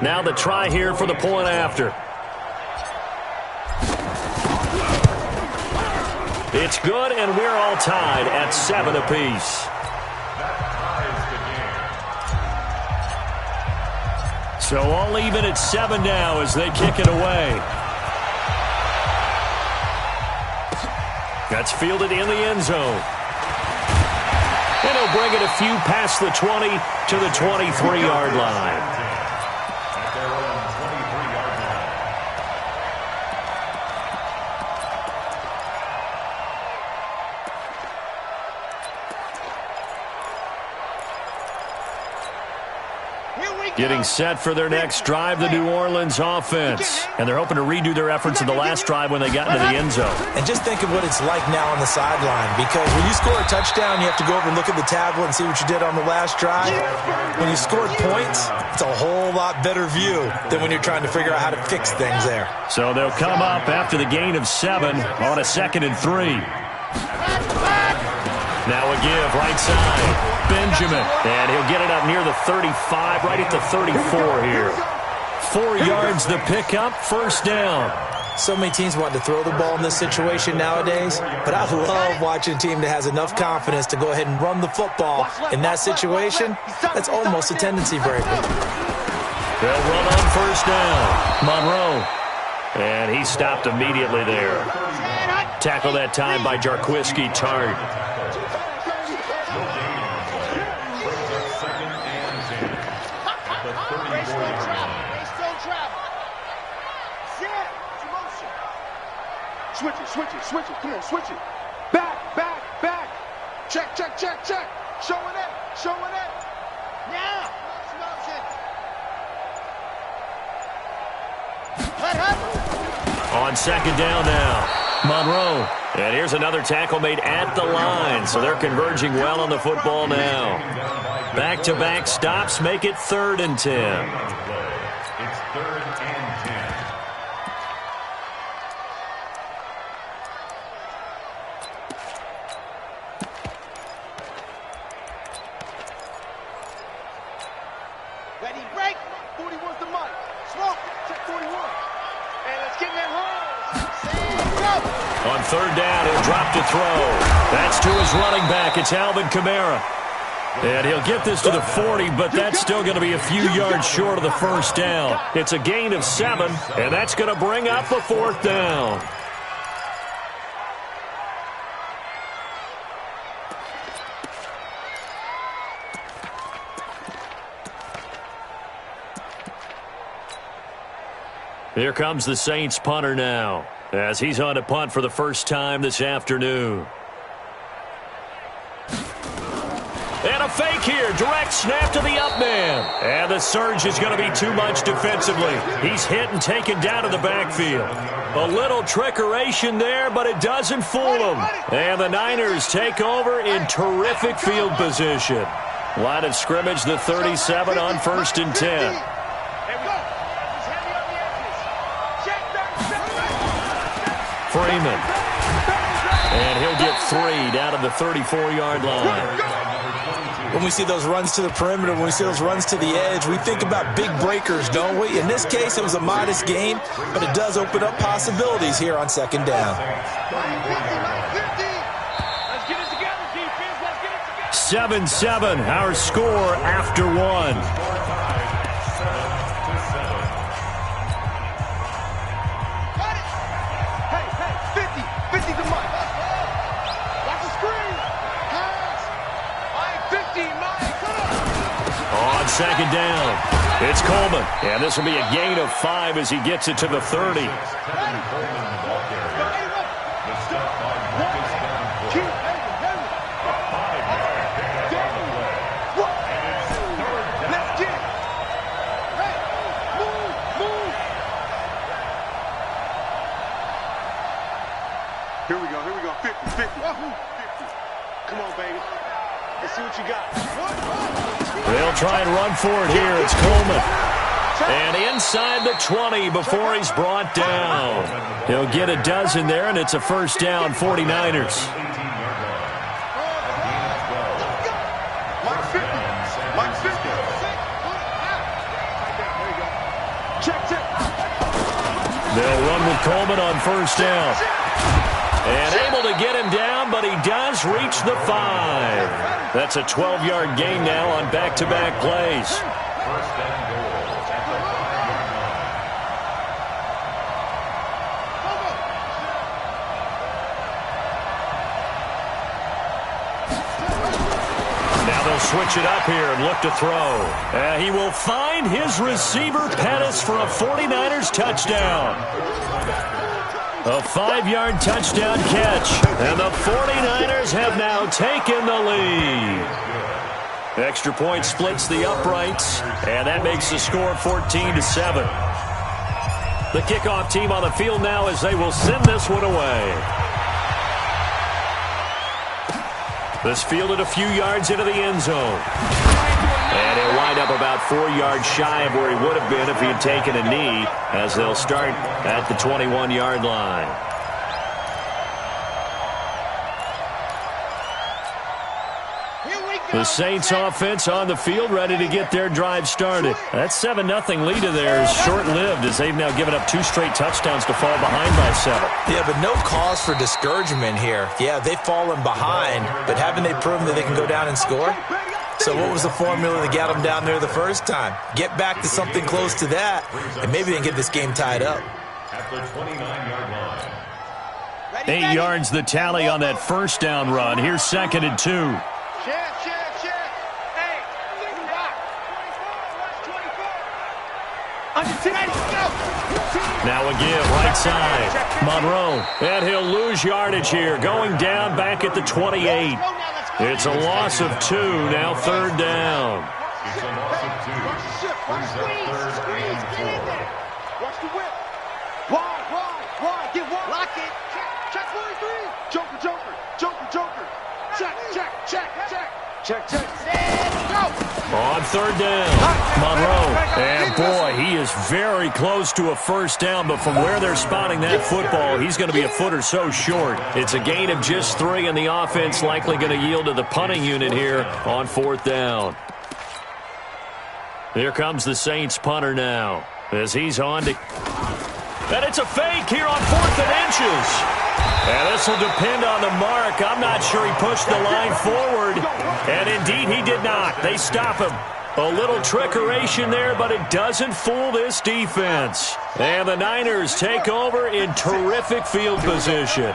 Now the try here for the point after. It's good, and we're all tied at 7 apiece. So all even at 7 now as they kick it away. That's fielded in the end zone. And he'll bring it a few past the 20 to the 23-yard line. Getting set for their next drive, the New Orleans offense. And they're hoping to redo their efforts in the last drive when they got into the end zone. And just think of what it's like now on the sideline, because when you score a touchdown, you have to go over and look at the tablet and see what you did on the last drive. When you scored points, it's a whole lot better view than when you're trying to figure out how to fix things there. So they'll come up after the gain of 7 on a 2nd and 3. Now a give, right side. Benjamin, and he'll get it up near the 35, right at the 34 here. 4 yards the pickup, first down. So many teams want to throw the ball in this situation nowadays, but I love watching a team that has enough confidence to go ahead and run the football. In that situation, that's almost a tendency breaker. They'll run on first down. Monroe, and he stopped immediately there. Tackle that time by Jarquiski Tart. Switch it. Come on, switch it. Back. Check. Showing it. Now. On second down now, Monroe. And here's another tackle made at the line, so they're converging well on the football now. Back-to-back stops make it 3rd and 10. It's 3rd and 10. Ready, break. 41's the mic. Smoke. Check 41. And let's get that home. On 3rd down, he'll drop to throw. That's to his running back. It's Alvin Kamara. And he'll get this to the 40, but that's still going to be a few yards short of the first down. It's a gain of 7, and that's going to bring up a 4th down. Here comes the Saints punter now, as he's on to punt for the first time this afternoon. And a fake here. Direct snap to the up man. And the surge is going to be too much defensively. He's hit and taken down to the backfield. A little trickeration there, but it doesn't fool him. And the Niners take over in terrific field position. Line of scrimmage, the 37 on 1st and 10. Freeman. And he'll get 3 down to the 34-yard line. When we see those runs to the perimeter, when we see those runs to the edge, we think about big breakers, don't we? In this case, it was a modest gain, but it does open up possibilities here on 2nd down. 7-7, our score after 1. On 2nd down, it's Coleman. And this will be a gain of 5 as he gets it to the 30. Here we go. 50. Come on, baby. Let's see what you got. They'll try and run for it here. It's Coleman. And inside the 20 before he's brought down. He'll get a dozen there, and it's a first down, 49ers. They'll run with Coleman on first down. And able to get him down, but he does reach the 5. That's a 12-yard gain now on back-to-back plays. First and goal at the 5-yard line. Now they'll switch it up here and look to throw. He will find his receiver, Pettis, for a 49ers touchdown. A 5-yard touchdown catch, and the 49ers have now taken the lead. Extra point splits the uprights, and that makes the score 14-7. The kickoff team on the field now as they will send this one away. This fielded a few yards into the end zone. And he'll wind up about 4 yards shy of where he would have been if he had taken a knee, as they'll start at the 21-yard line. The Saints offense on the field, ready to get their drive started. That 7-0 lead of theirs short-lived, as they've now given up 2 straight touchdowns to fall behind by 7. Yeah, but no cause for discouragement here. Yeah, they've fallen behind, but haven't they proven that they can go down and score? So what was the formula that got them down there the first time? Get back to something close to that, and maybe they can get this game tied up. At the 29-yard line. 8 yards the tally on that first down run. Here's 2nd and 2. Check. Hey, rock. 24. Go. Now a give, right side. Monroe, and he'll lose yardage here. Going down back at the 28. It's a loss of 2, now 3rd down. It's a loss of 2. Brings up 3rd and 4. Watch the whip. Wide. Get wide. Lock it. Check 43. Joker. Check. Go. On 3rd down, Monroe. And boy, he is very close to a first down, but from where they're spotting that football, he's going to be a foot or so short. It's a gain of just 3, and the offense likely going to yield to the punting unit here on 4th down. Here comes the Saints punter now, as he's on to... And it's a fake here on 4th and inches. And this will depend on the mark. I'm not sure he pushed the line forward. And indeed, he did not. They stop him. A little trickeration there, but it doesn't fool this defense. And the Niners take over in terrific field position.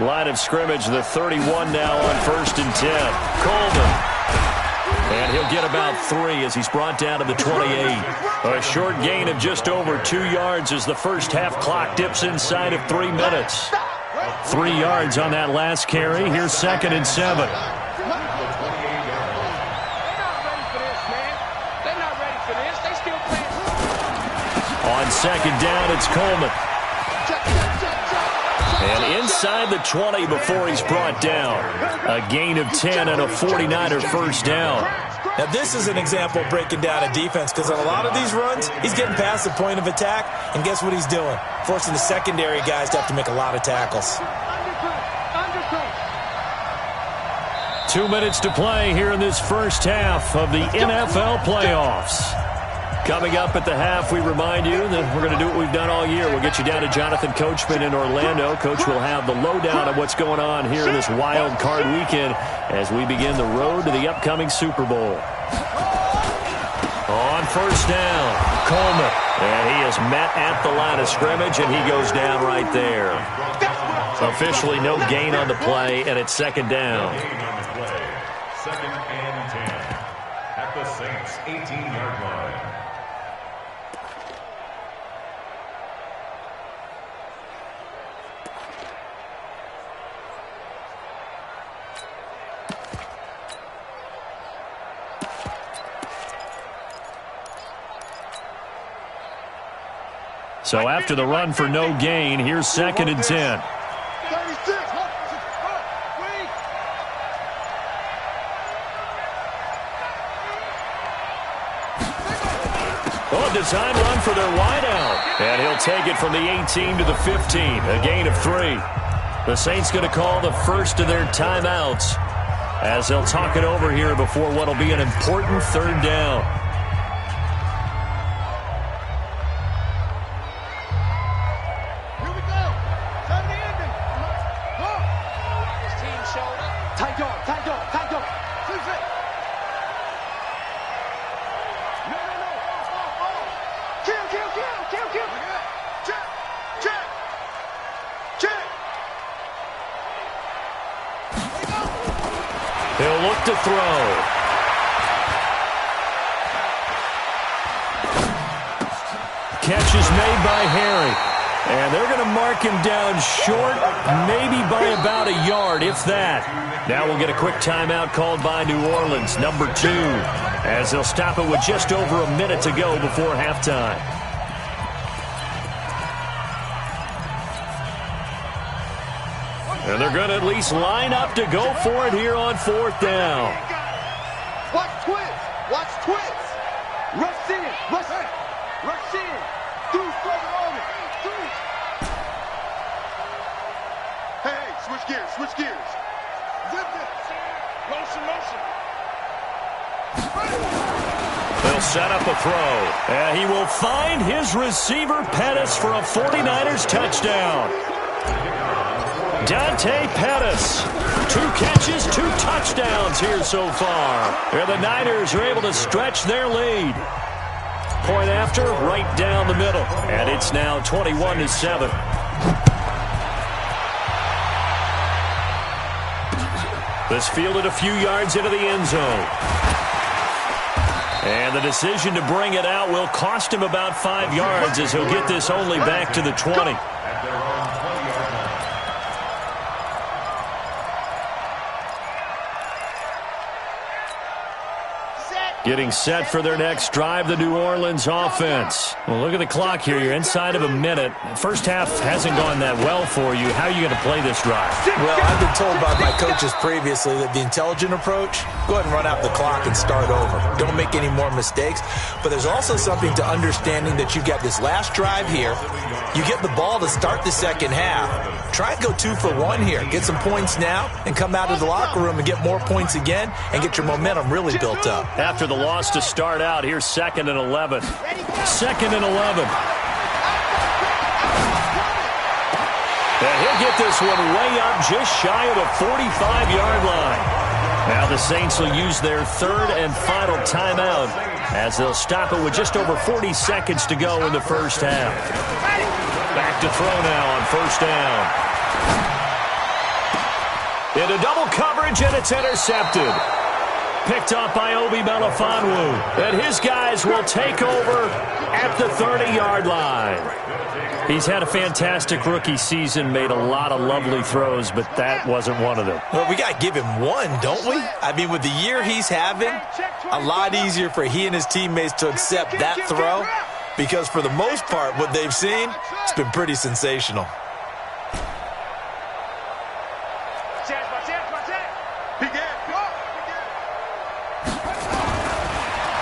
Line of scrimmage, the 31 now on 1st and 10. Coleman. And he'll get about 3 as he's brought down to the 28. A short gain of just over 2 yards as the first half clock dips inside of 3 minutes. 3 yards on that last carry. Here's 2nd and 7. On 2nd down, it's Coleman. And inside the 20 before he's brought down. A gain of 10 and a 49er first down. Now, this is an example of breaking down a defense, because on a lot of these runs, he's getting past the point of attack, and guess what he's doing? Forcing the secondary guys to have to make a lot of tackles. 2 minutes to play here in this first half of the NFL playoffs. Coming up at the half, we remind you that we're going to do what we've done all year. We'll get you down to Jonathan Coachman in Orlando. Coach will have the lowdown of what's going on here in this wild card weekend as we begin the road to the upcoming Super Bowl. On first down, Coleman. And he is met at the line of scrimmage, and he goes down right there. Officially no gain on the play, and it's 2nd down. 2nd and 10 at the Saints' 18-yard line. So after the run for no gain, here's 2nd and 10. Design run for their wideout. And he'll take it from the 18 to the 15. A gain of 3. The Saints going to call the first of their timeouts as they'll talk it over here before what will be an important 3rd down. to throw. Catch is made by Harry. And they're going to mark him down short, maybe by about a yard, if that. Now we'll get a quick timeout called by New Orleans, number 2, as they'll stop it with just over a minute to go before halftime. And they're going to at least line up to go for it here on 4th down. Watch twins. Watch twins. Rush in. Rush in. Rush in. Through further on it. Through. Hey, switch gears. Switch gears. Zip it. Motion, motion. They'll set up a throw. And he will find his receiver, Pettis, for a 49ers touchdown. Dante Pettis, 2 catches, 2 touchdowns here so far. And the Niners are able to stretch their lead. Point after, right down the middle. And it's now 21-7. This fielded a few yards into the end zone. And the decision to bring it out will cost him about 5 yards as he'll get this only back to the 20. Getting set for their next drive, the New Orleans offense. Well, look at the clock here. You're inside of a minute. First half hasn't gone that well for you. How are you going to play this drive? Well, I've been told by my coaches previously that the intelligent approach, go ahead and run out the clock and start over. Don't make any more mistakes. But there's also something to understanding that you've got this last drive here. You get the ball to start the second half. Try and go 2 for 1 here. Get some points now and come out of the locker room and get more points again and get your momentum really built up. After the loss to start out, here's 2nd and 11. 2nd and 11. And he'll get this one way up just shy of the 45-yard line. Now the Saints will use their 3rd and final timeout as they'll stop it with just over 40 seconds to go in the first half. Back to throw now on 1st down. Into double coverage, and it's intercepted. Picked up by Obi Melifonwu. And his guys will take over at the 30-yard line. He's had a fantastic rookie season, made a lot of lovely throws, but that wasn't one of them. Well, we got to give him one, don't we? I mean, with the year he's having, a lot easier for he and his teammates to accept that throw because for the most part, what they've seen, it's been pretty sensational.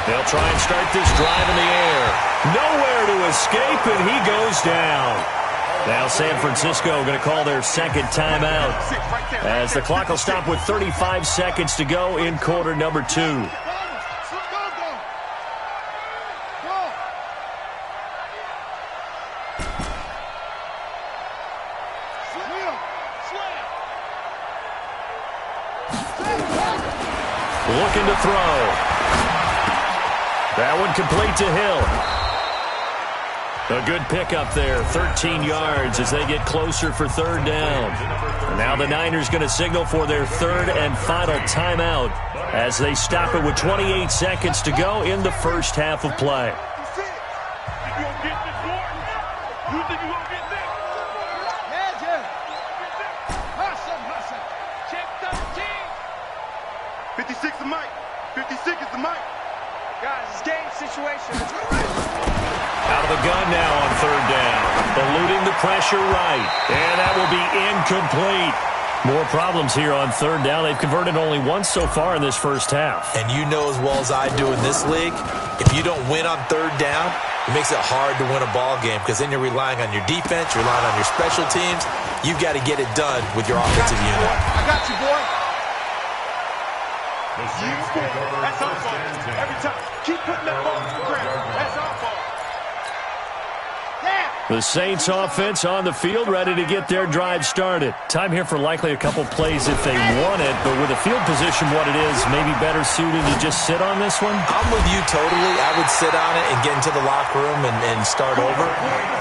They'll try and start this drive in the air. Nowhere to escape, and he goes down. Now San Francisco going to call their 2nd timeout as the clock will stop with 35 seconds to go in quarter number 2. Looking to throw. That one complete to Hill. A good pickup there, 13 yards as they get closer for 3rd down. And now the Niners going to signal for their 3rd and final timeout as they stop it with 28 seconds to go in the first half of play. 56 is Mike. 56 is the Mike. Guys, it's game situation. Out of the gun now on 3rd down. Eluding the pressure right. And that will be incomplete. More problems here on 3rd down. They've converted only once so far in this first half. And you know as well as I do in this league, if you don't win on 3rd down, it makes it hard to win a ball game because then you're relying on your defense, you're relying on your special teams. You've got to get it done with your offensive unit. I got you, boy. That's our fault. Every time. Keep putting that ball to the ground. That's our fault. Yeah. The Saints offense on the field, ready to get their drive started. Time here for likely a couple plays if they want it, but with the field position what it is, maybe better suited to just sit on this one? I'm with you totally. I would sit on it and get into the locker room and start over.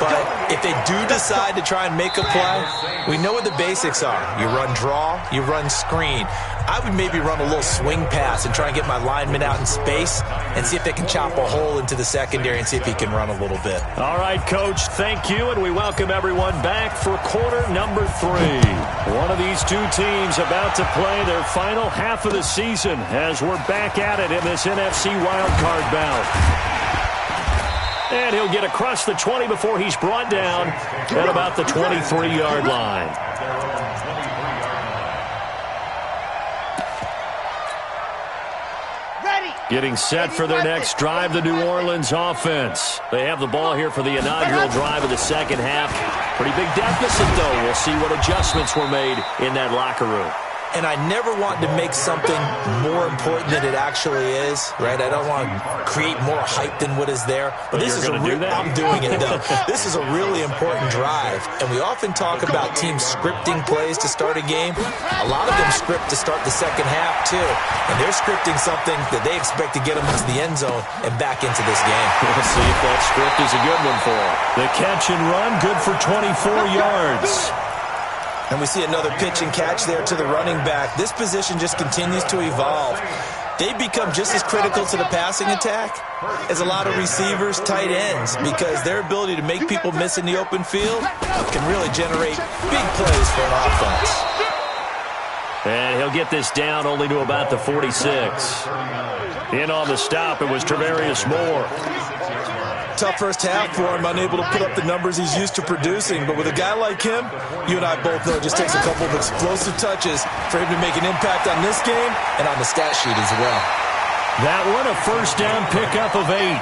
But if they do decide to try and make a play, we know what the basics are. You run draw, you run screen. I would maybe run a little swing pass and try and get my lineman out in space and see if they can chop a hole into the secondary and see if he can run a little bit. All right, Coach, thank you, and we welcome everyone back for quarter number 3. One of these two teams about to play their final half of the season as we're back at it in this NFC wildcard bout. And he'll get across the 20 before he's brought down at about the 23-yard line. Getting set for their next drive, the New Orleans offense. They have the ball here for the inaugural drive of the second half. Pretty big deficit, though. We'll see what adjustments were made in that locker room. And I never want to make something more important than it actually is, right? I don't want to create more hype than what is there. But this is I'm doing it, though. This is a really important drive. And we often talk about teams scripting plays to start a game. A lot of them script to start the second half, too. And they're scripting something that they expect to get them into the end zone and back into this game. We'll see if that script is a good one for them. The catch and run, good for 24 yards. And we see another pitch and catch there to the running back. This position just continues to evolve. They become just as critical to the passing attack as a lot of receivers, tight ends, because their ability to make people miss in the open field can really generate big plays for an offense. And he'll get this down only to about the 46. In on the stop, it was Travarius Moore. Tough first half for him, unable to put up the numbers he's used to producing. But with a guy like him, you and I both know it just takes a couple of explosive touches for him to make an impact on this game and on the stat sheet as well. That one, a first down pickup of 8.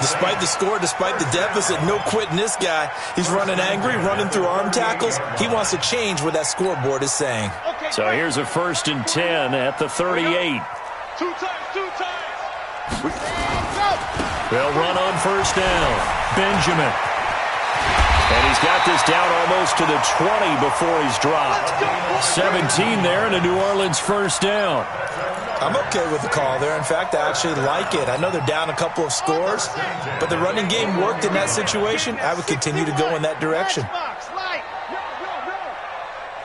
Despite the score, despite the deficit, no quitting this guy. He's running angry, running through arm tackles. He wants to change what that scoreboard is saying. So here's a 1st and 10 at the 38. Two times. They'll run on first down. Benjamin. And he's got this down almost to the 20 before he's dropped. 17 there and a New Orleans first down. I'm okay with the call there. In fact, I actually like it. I know they're down a couple of scores, but the running game worked in that situation. I would continue to go in that direction.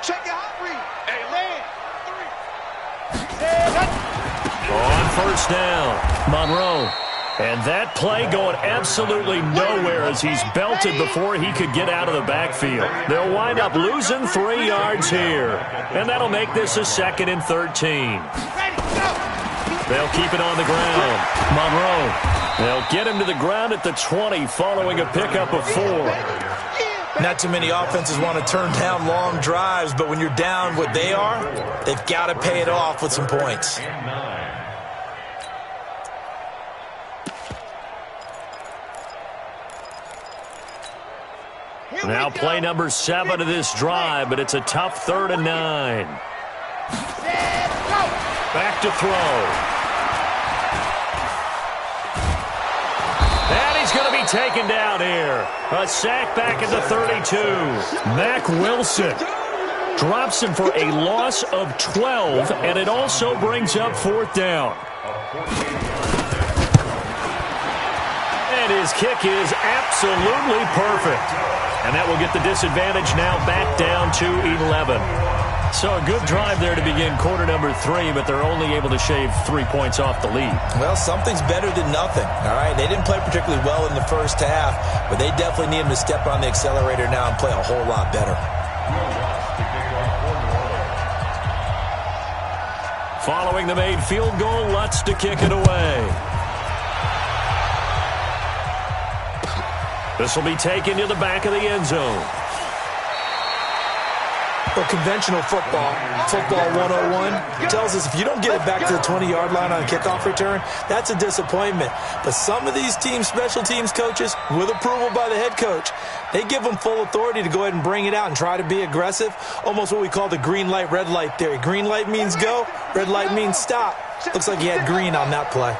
Check your hot read. Hey, land. On first down, Monroe. And that play going absolutely nowhere as he's belted before he could get out of the backfield. They'll wind up losing 3 yards here. And that'll make this a 2nd and 13. They'll keep it on the ground. Monroe. They'll get him to the ground at the 20 following a pickup of 4. Not too many offenses want to turn down long drives, but when you're down what they are, they've got to pay it off with some points. Now play number 7 of this drive, but it's a tough 3rd and 9. Back to throw. And he's going to be taken down here. A sack back at the 32. Mack Wilson drops him for a loss of 12, and it also brings up 4th down. And his kick is absolutely perfect. And that will get the disadvantage now back down to 11. So a good drive there to begin quarter number 3, but they're only able to shave 3 points off the lead. Well, something's better than nothing, all right? They didn't play particularly well in the first half, but they definitely need him to step on the accelerator now and play a whole lot better. Following the made field goal, Lutz to kick it away. This will be taken to the back of the end zone. Well, conventional football 101, tells us if you don't get it back to the 20-yard line on a kickoff return, that's a disappointment. But some of these teams, special teams coaches, with approval by the head coach, they give them full authority to go ahead and bring it out and try to be aggressive, almost what we call the green light, red light theory. Green light means go, red light means stop. Looks like he had green on that play.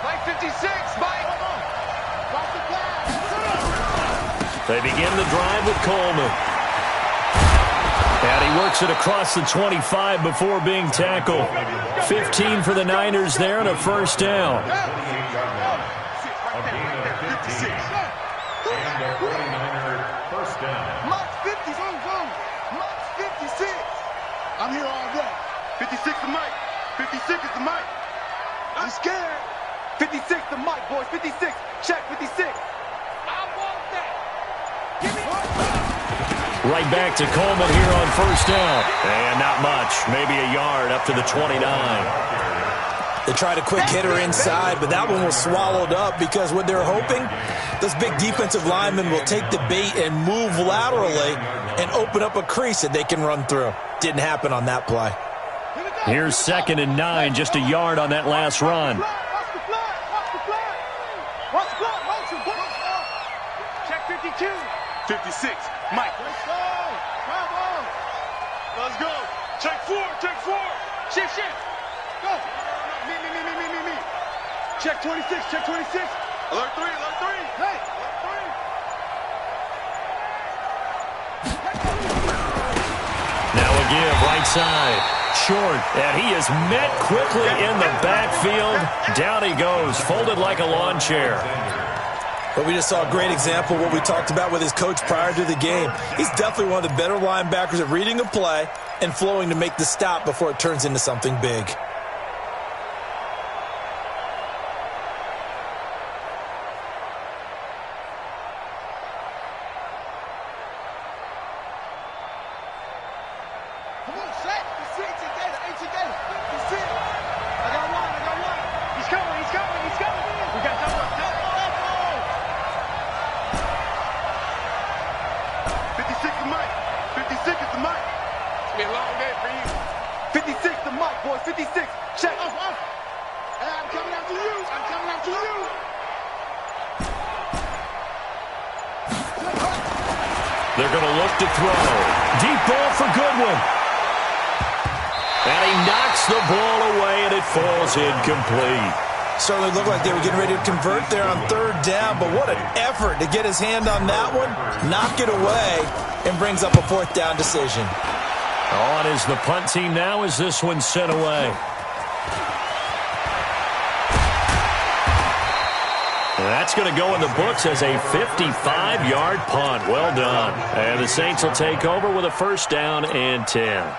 Mike 56, Mike. They begin the drive with Coleman. And he works it across the 25 before being tackled. 15 for the Niners there and a first down. I'm here all day. 56 the mic. 56 is the mic. I'm scared. 56 the mic, boys. 56. Check 56. I want that. Give me one. Right back to Coleman here on first down. And not much. Maybe a yard up to the 29. They tried a quick hitter inside, but that one was swallowed up because what they're hoping, those big defensive linemen will take the bait and move laterally and open up a crease that they can run through. Didn't happen on that play. Here's 2nd and 9, just a yard on that last run. Check 52. 56. Mike. Let's go. Let's go. Check 4. Check 4. Shift. Go. Me. Check 26. Check 26. Alert 3. Hey. Now a give, right side. Short, and he is met quickly in the backfield. Down he goes, folded like a lawn chair. But we just saw a great example of what we talked about with his coach prior to the game. He's definitely one of the better linebackers at reading a play and flowing to make the stop before it turns into something big. They're going to look to throw. Deep ball for Goodwin. And he knocks the ball away, and it falls incomplete. Certainly looked like they were getting ready to convert there on 3rd down, but what an effort to get his hand on that one, knock it away, and brings up a 4th down decision. On is the punt team now as this one's sent away. And that's going to go in the books as a 55-yard punt. Well done. And the Saints will take over with a 1st down and 10.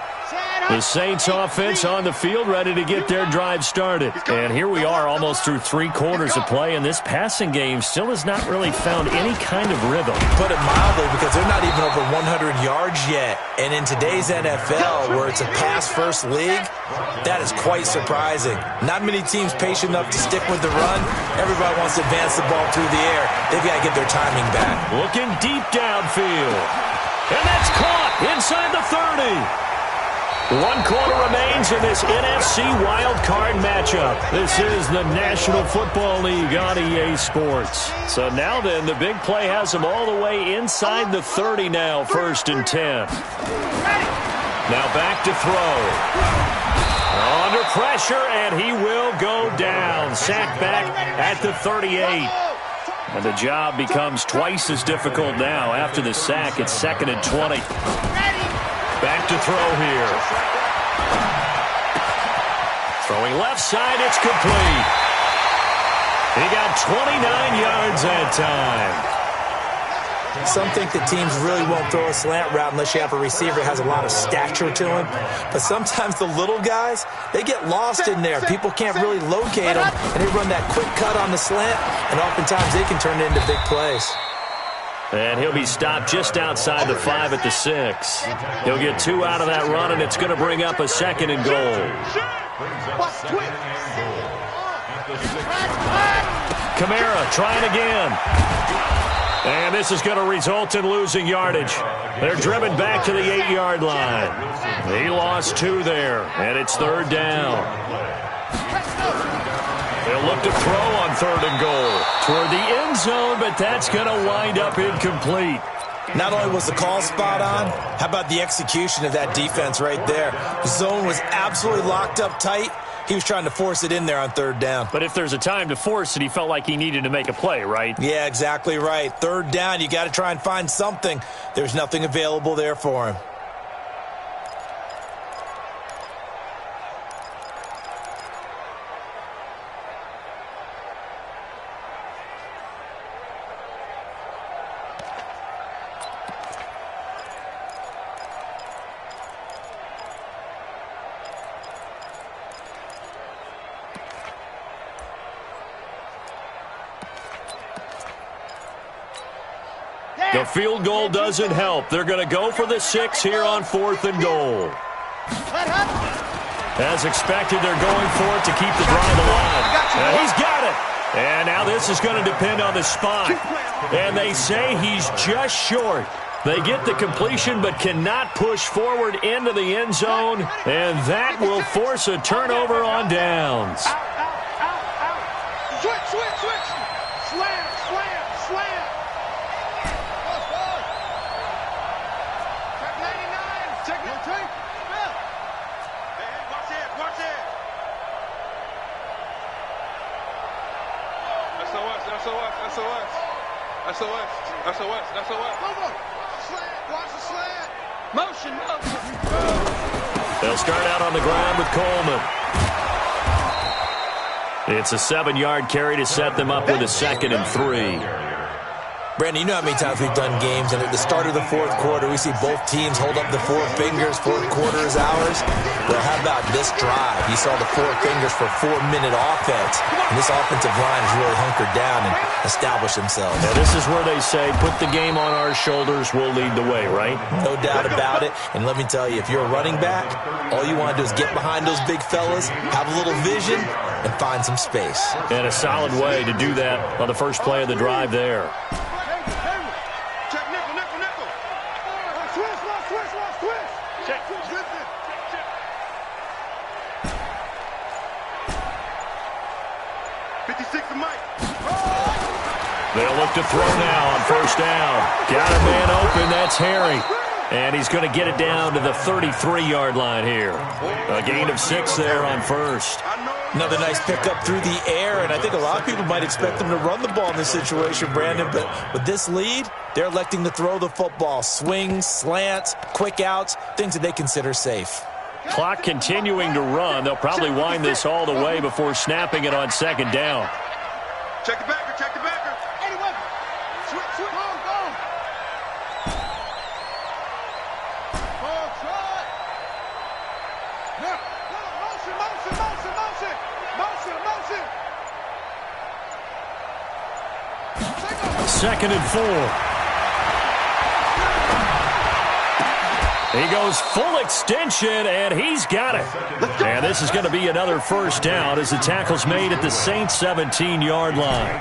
The Saints offense on the field ready to get their drive started. And here we are almost through 3 quarters of play, and this passing game still has not really found any kind of rhythm. Put it mildly, because they're not even over 100 yards yet. And in today's NFL, where it's a pass-first league, that is quite surprising. Not many teams patient enough to stick with the run. Everybody wants to advance the ball through the air. They've got to get their timing back. Looking deep downfield. And that's caught inside the 30. 1 quarter remains in this NFC wildcard matchup. This is the National Football League on EA Sports. So now then, the big play has them all the way inside the 30 now, 1st and 10. Now back to throw. Under pressure, and he will go down. Sacked back at the 38. And the job becomes twice as difficult now. After the sack, it's 2nd and 20. Back to throw here. Throwing left side, it's complete. He got 29 yards that time. Some think that teams really won't throw a slant route unless you have a receiver that has a lot of stature to him. But sometimes the little guys, they get lost in there. People can't really locate them, and they run that quick cut on the slant, and oftentimes they can turn it into big plays. And he'll be stopped just outside the 5 at the 6. He'll get 2 out of that run, and it's going to bring up a 2nd and goal. Kamara trying again. And this is going to result in losing yardage. They're driven back to the 8-yard line. He lost 2 there, and it's 3rd down. They'll look to throw on 3rd and goal toward the end zone, but that's going to wind up incomplete. Not only was the call spot on, how about the execution of that defense right there? The zone was absolutely locked up tight. He was trying to force it in there on third down. But if there's a time to force it, he felt like he needed to make a play, right? Yeah, exactly right. Third down, you got to try and find something. There's nothing available there for him. The field goal doesn't help. They're going to go for the 6 here on 4th and goal. As expected, they're going for it to keep the drive alive. And he's got it. And now this is going to depend on the spot. And they say he's just short. They get the completion but cannot push forward into the end zone. And that will force a turnover on downs. Switch, switch, switch. Slam, slam, slam. Check 99. Check 93. Hey, watch it, watch it. SOS, SOS, SOS. SOS, SOS, SOS. Move. Slant, watch the slant. Motion, motion. They'll start out on the ground with Coleman. It's a 7-yard carry to set them up with a 2nd and 3. Brandon, you know how many times we've done games, and at the start of the fourth quarter, we see both teams hold up the 4 fingers, fourth quarter is ours. Well, how about this drive? You saw the 4 fingers for 4-minute offense, and this offensive line has really hunkered down and established themselves. Now, this is where they say, put the game on our shoulders, we'll lead the way, right? No doubt about it, and let me tell you, if you're a running back, all you want to do is get behind those big fellas, have a little vision, and find some space. And a solid way to do that on the first play of the drive there. Check nickel, nickel, nickel. Switch, switch, switch, switch. Check. 56 to Mike. They'll look to throw now on first down. Got a man open, that's Harry. And he's going to get it down to the 33-yard line here. A gain of 6 there on first. Another nice pickup through the air, and I think a lot of people might expect them to run the ball in this situation, Brandon, but with this lead, they're electing to throw the football. Swings, slants, quick outs, things that they consider safe. Clock continuing to run. They'll probably wind this all the way before snapping it on 2nd down. Check the backer, check the backer. Anyway, switch, switch, go, go. Oh, try. Yeah, motion, motion, motion, motion. Motion, motion. 2nd and 4. He goes full extension, and he's got it. And this is going to be another first down as the tackle's made at the Saints' 17-yard line.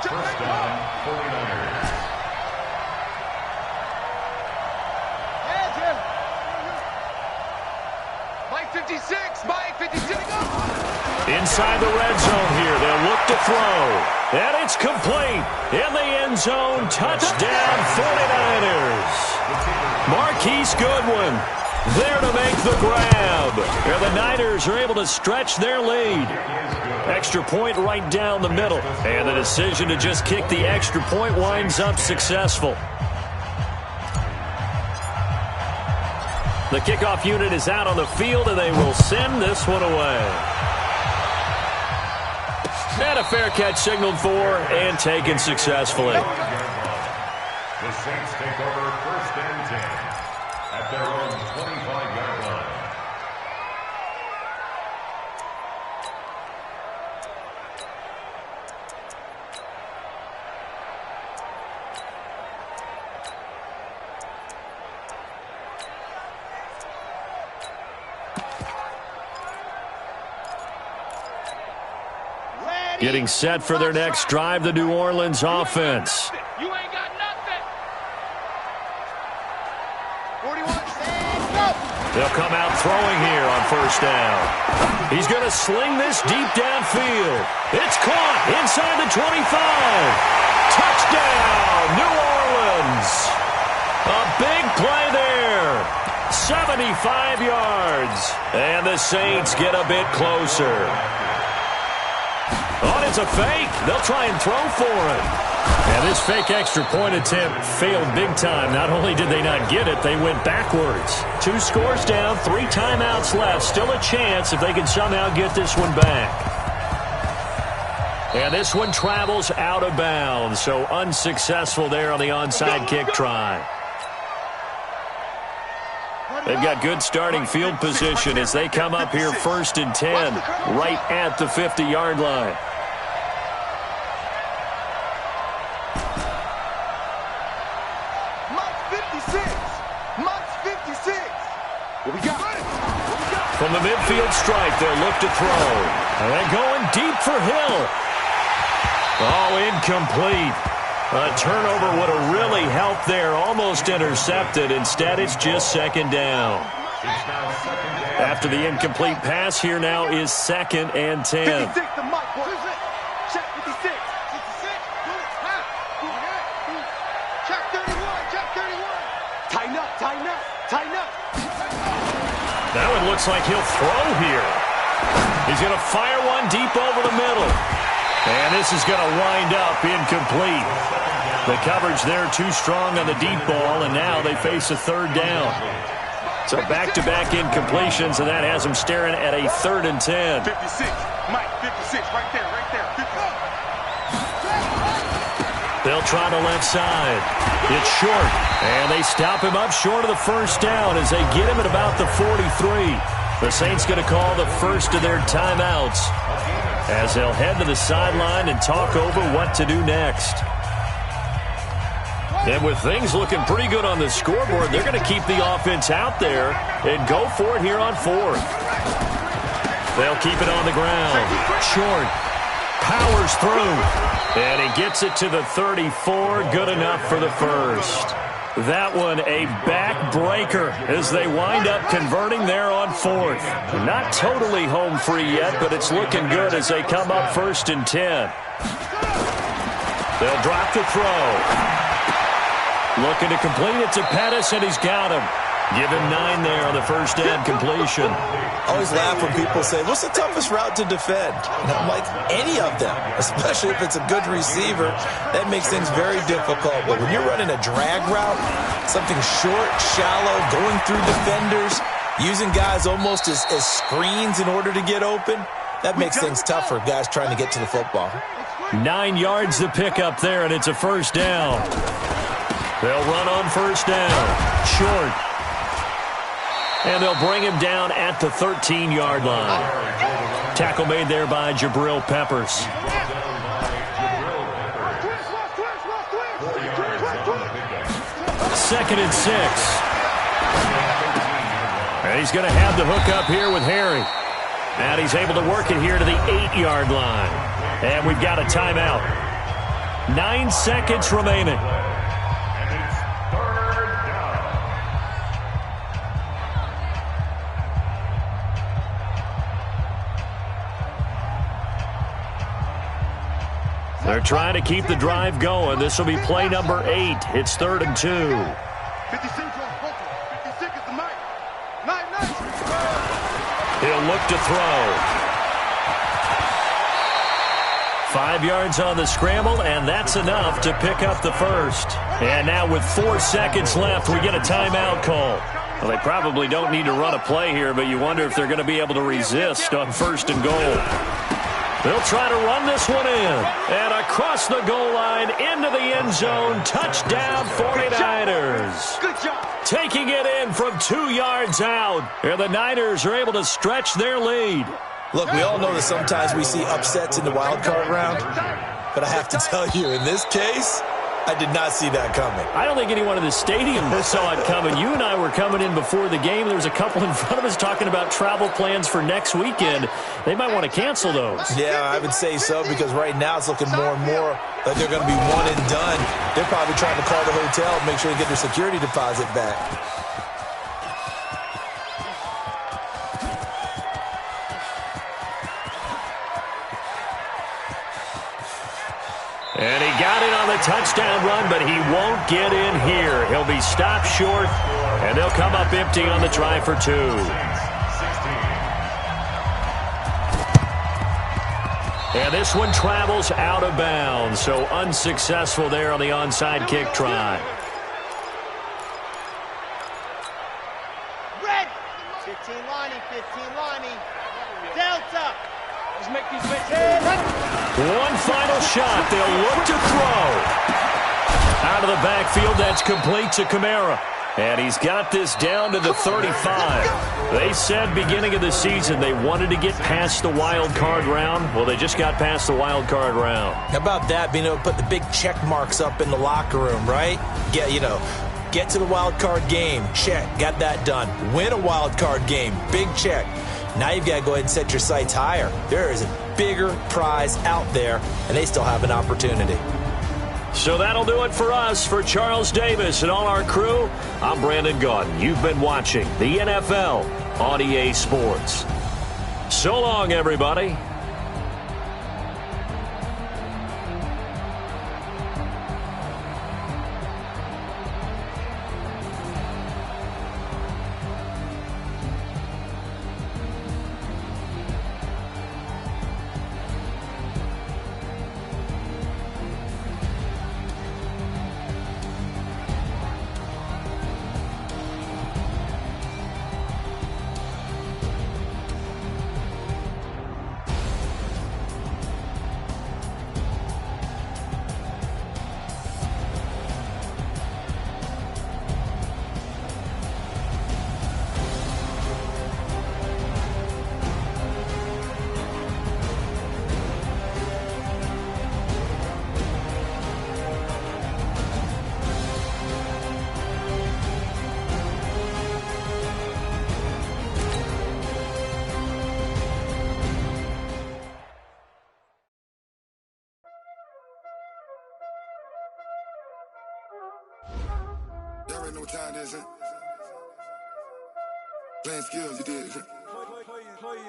First down, 49ers. Mike 56, Mike 56. Inside the red zone here, they'll look to throw. And it's complete. In the end zone, touchdown 49ers. Marquise Goodwin there to make the grab. And the Niners are able to stretch their lead. Extra point right down the middle. And the decision to just kick the extra point winds up successful. The kickoff unit is out on the field, and they will send this one away. And a fair catch signaled for and taken successfully. The Saints take over 1st and 10 at their own 25-yard line. Getting set for their next drive, the New Orleans offense. You ain't got nothing. 41. They'll come out throwing here on first down. He's going to sling this deep downfield. It's caught inside the 25. Touchdown, New Orleans. A big play there. 75 yards. And the Saints get a bit closer. On, it's a fake. They'll try and throw for it. And this fake extra point attempt failed big time. Not only did they not get it, they went backwards. 2 scores down, 3 timeouts left. Still a chance if they can somehow get this one back. And this one travels out of bounds, so unsuccessful there on the onside kick try. They've got good starting field position as they come up here 1st and 10, right at the 50-yard line. What we got? From the midfield stripe, they'll look to throw. And going deep for Hill. Oh, incomplete. A turnover would have really helped there. Almost intercepted. Instead, it's just 2nd down. After the incomplete pass, here now is 2nd and 10. 56 to Mike, boys. Check 56. 56. Check 31. Check 31. Tighten up. Tighten up. Tighten up. That one looks like he'll throw here. He's going to fire one deep over the middle. And this is going to wind up incomplete. The coverage there too strong on the deep ball, and now they face a 3rd down. So back-to-back incompletions, and that has them staring at a 3rd and 10. 56. Mike, 56. Right there. Right there. 56. They'll try the left side. It's short, and they stop him up short of the 1st down as they get him at about the 43. The Saints going to call the first of their timeouts as they'll head to the sideline and talk over what to do next. And with things looking pretty good on the scoreboard, they're going to keep the offense out there and go for it here on 4th. They'll keep it on the ground. Short. Powers through. And he gets it to the 34. Good enough for the first. That one a backbreaker as they wind up converting there on 4th. Not totally home free yet, but it's looking good as they come up 1st and 10. They'll drop the throw. Looking to complete it to Pettis, and he's got him. Give him 9 there on the first down completion. Always laugh when people say, what's the toughest route to defend? And I'm like, any of them, especially if it's a good receiver. That makes things very difficult. But when you're running a drag route, something short, shallow, going through defenders, using guys almost as screens in order to get open, that makes things tough for guys trying to get to the football. 9 yards to pick up there, and it's a first down. They'll run on first down. Short. And they'll bring him down at the 13-yard line. Tackle made there by Jabril Peppers. 2nd and 6. And he's going to have the hook up here with Harry. And he's able to work it here to the 8-yard line. And we've got a timeout. 9 seconds remaining. They're trying to keep the drive going. This will be play number 8. It's 3rd and 2. 56 is the mic. 9. He'll look to throw. 5 yards on the scramble, and that's enough to pick up the first. And now with 4 seconds left, we get a timeout call. Well, they probably don't need to run a play here, but you wonder if they're going to be able to resist on 1st and goal. They'll try to run this one in. And across the goal line, into the end zone. Touchdown, 49ers. Good job. Taking it in from 2 yards out. And the Niners are able to stretch their lead. Look, we all know that sometimes we see upsets in the wild card round. But I have to tell you, in this case, I did not see that coming. I don't think anyone in the stadium saw it coming. You and I were coming in before the game. There was a couple in front of us talking about travel plans for next weekend. They might want to cancel those. Yeah, I would say so, because right now it's looking more and more like they're going to be one and done. They're probably trying to call the hotel and make sure they get their security deposit back. And he got in on the touchdown run, but he won't get in here. He'll be stopped short, and they'll come up empty on the try for 2. And this one travels out of bounds, so unsuccessful there on the onside kick try. Red. 15 Lonnie, 15 Lonnie. Delta. Let's make these One final shot. They'll look to throw. Out of the backfield, that's complete to Kamara. And he's got this down to the 35. They said beginning of the season they wanted to get past the wild card round. Well, they just got past the wild card round. How about that, being able to put the big check marks up in the locker room, right? Get to the wild card game. Check. Got that done. Win a wild card game. Big check. Now you've got to go ahead and set your sights higher. There is a bigger prize out there, and they still have an opportunity. So that'll do it for us. For Charles Davis and all our crew, I'm Brandon Gaudin. You've been watching the NFL on EA Sports. So long, everybody. Y'all already know what time it is, huh? Playing skills, you did.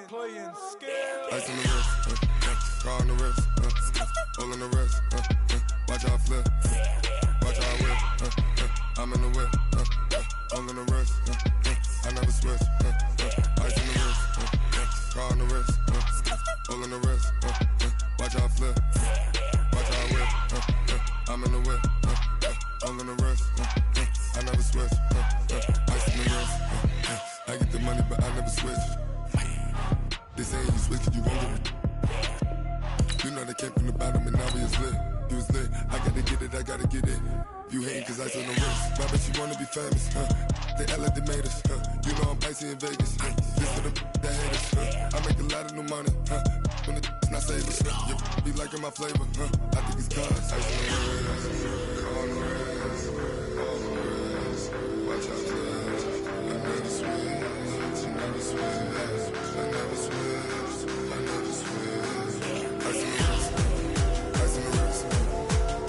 Playing skills. Ice on the wrist, car on the wrist, hole on the wrist, watch how I flip, watch how I whip, I'm in the whip, hole on the wrist, I never switch, ice on the wrist, car on the wrist, hole on the wrist, watch how I flip, watch how I whip, I'm in the whip, hole on the wrist, I never switch, ice on the wrist, I get the money but I never switch. They saying you switch it, you won't get it. You know they came from the bottom and now we is lit. You was lit, I gotta get it, I gotta get it. You hating cause ice on the wrist. I bet you wanna be famous, They act like they made us, You know I'm icy in Vegas, This for the that hate us, I make a lot of new money, When it's not savers, You be liking my flavor, I think it's cause ice on the wrist, on the wrist, on the wrist. Watch out, flash, I never switch, I never switch. I never switch, I never switch. Ice in the wrist, ice in the wrist,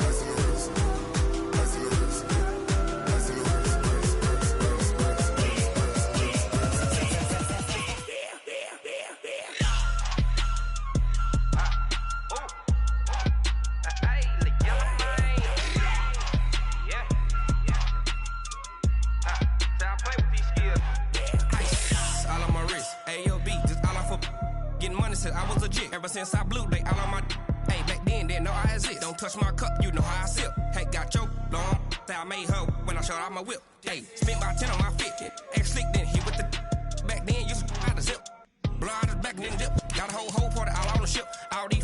ice in the wrist, ice in the wrist, ice in the wrist, I was legit. Ever since I blew, they all on my. Hey, back then, didn't know I exist. Don't touch my cup, you know how I sip. Hey, got your long. Say I made her when I showed out my whip. Hey, spent my 10 on my fit. Ex slick, then hit with the. Back then, used to out the zip. Blow out his back and then dip. Got a whole party all on the ship. All these